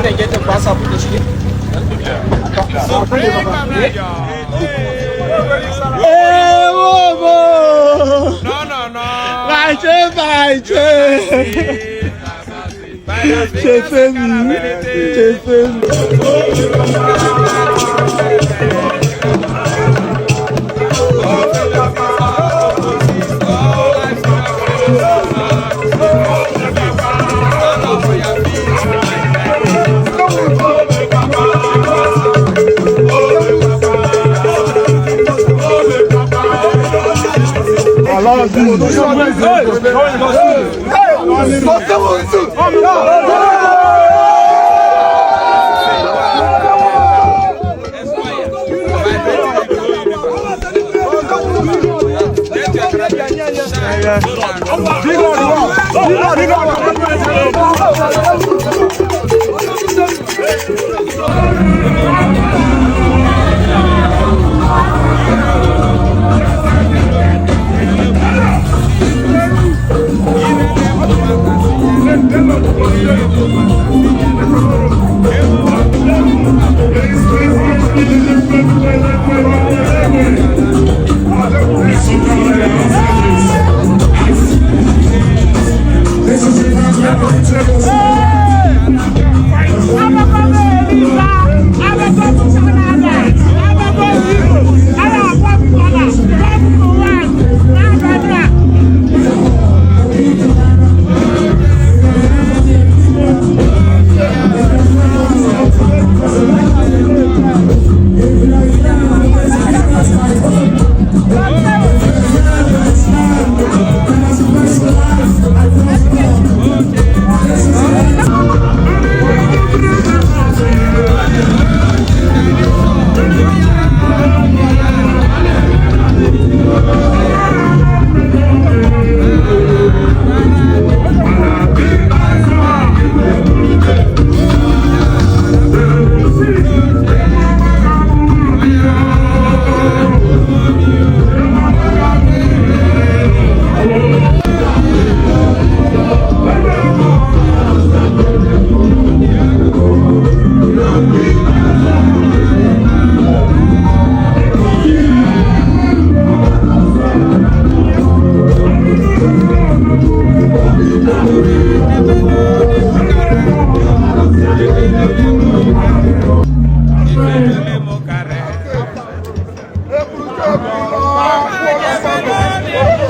they get the pass up with the ship. No.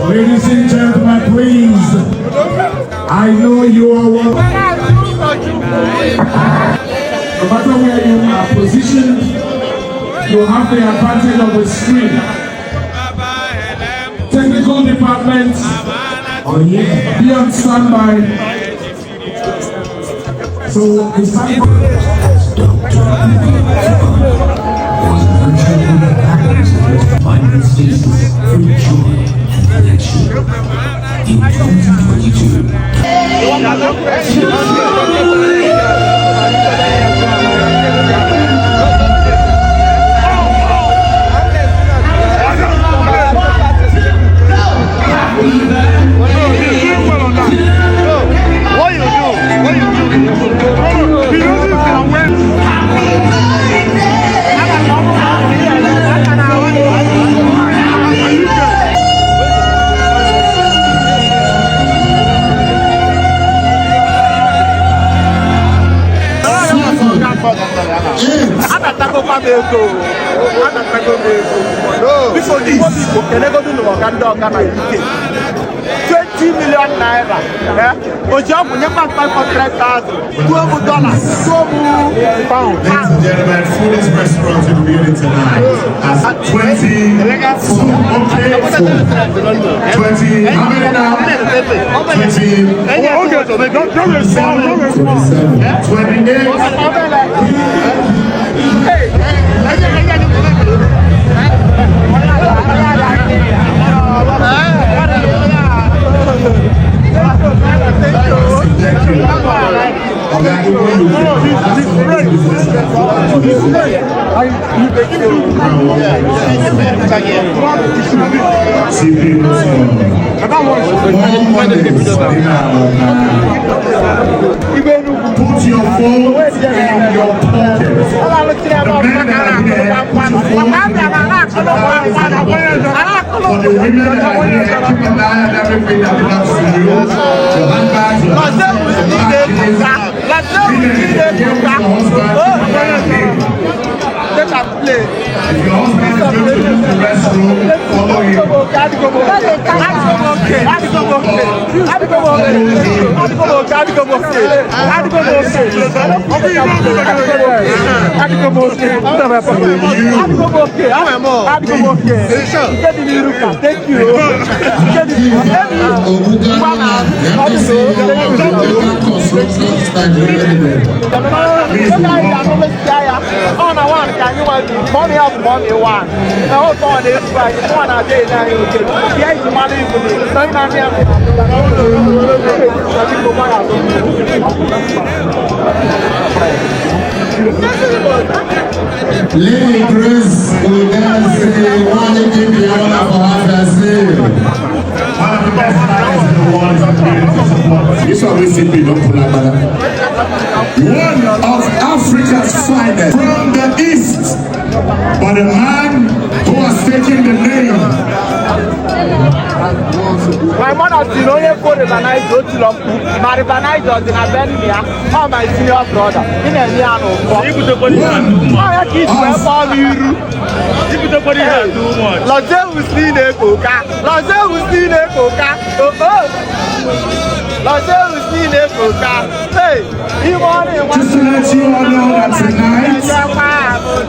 Ladies and gentlemen, please. I know you are welcome. No matter where you are positioned, you have the advantage of the screen. Technical department, be on standby. So it's time for finding spaces through joy and connection in 2022. $20 million. Ladies and gentlemen, food restaurant in the building tonight. As 20 food, okay, food. 20, how many now? 28. Put your phone For the women that are here, keep an eye on everything that belongs to you. Your handbags, your Let us play. If your husband is going to use the restroom, follow him. Money up, money one. Now, on this right, one a day now. Yeah, it's money for me. Lady Chris will then say, "One of the best artists in the world is to support. This one we see people don't pull out. One of Africa's finest from the east, but a man who has taken the name. My mother is the only one that I go to love. My organizer is in a very near. Oh, my senior brother. In a year no. I keep my family. Laje usine koka. Laje usine koka. Laje usine koka. Hey, you want it? Just to let you all know that tonight,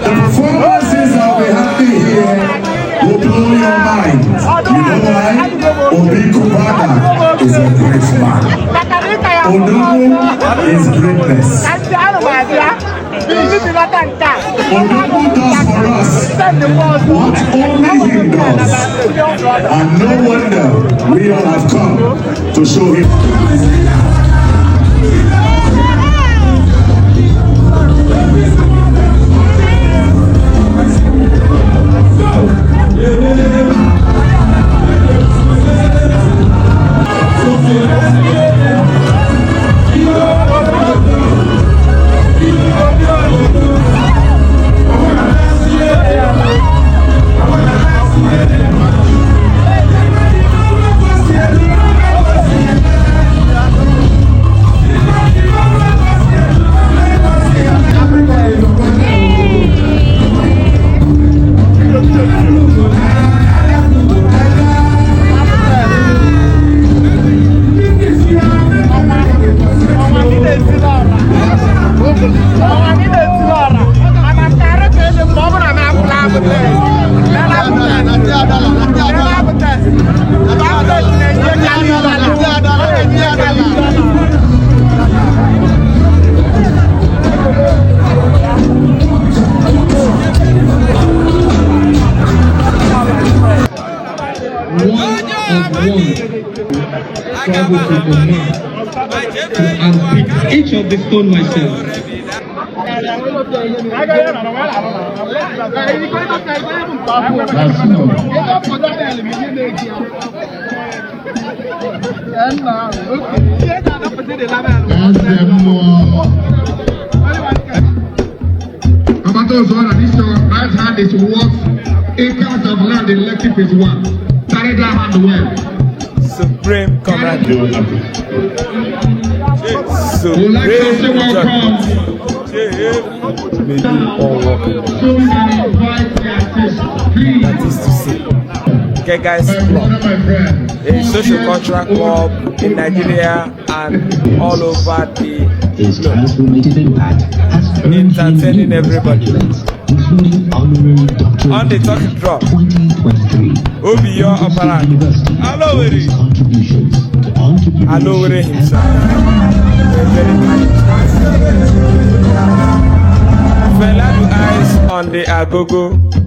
the performances that we have here will blow your mind. You know why? Obi Cubana is a great man. Odogo is greatness. Odogo does for us what only he does. And no wonder we all have come to show him. And pick each of the stone myself. This your right hand is worth acres of land, the electric is one. Carry that hand well. Supreme Commander. May you all walk in. That is to say, okay guys, club, a social cultural club in Nigeria and all over the His transformative impact has entertaining everybody. including honorary doctorate On the talking drop, 2023. Obi Cubana Birthday. Contributions to entrepreneurship himself. Fella do eyes on the agogo.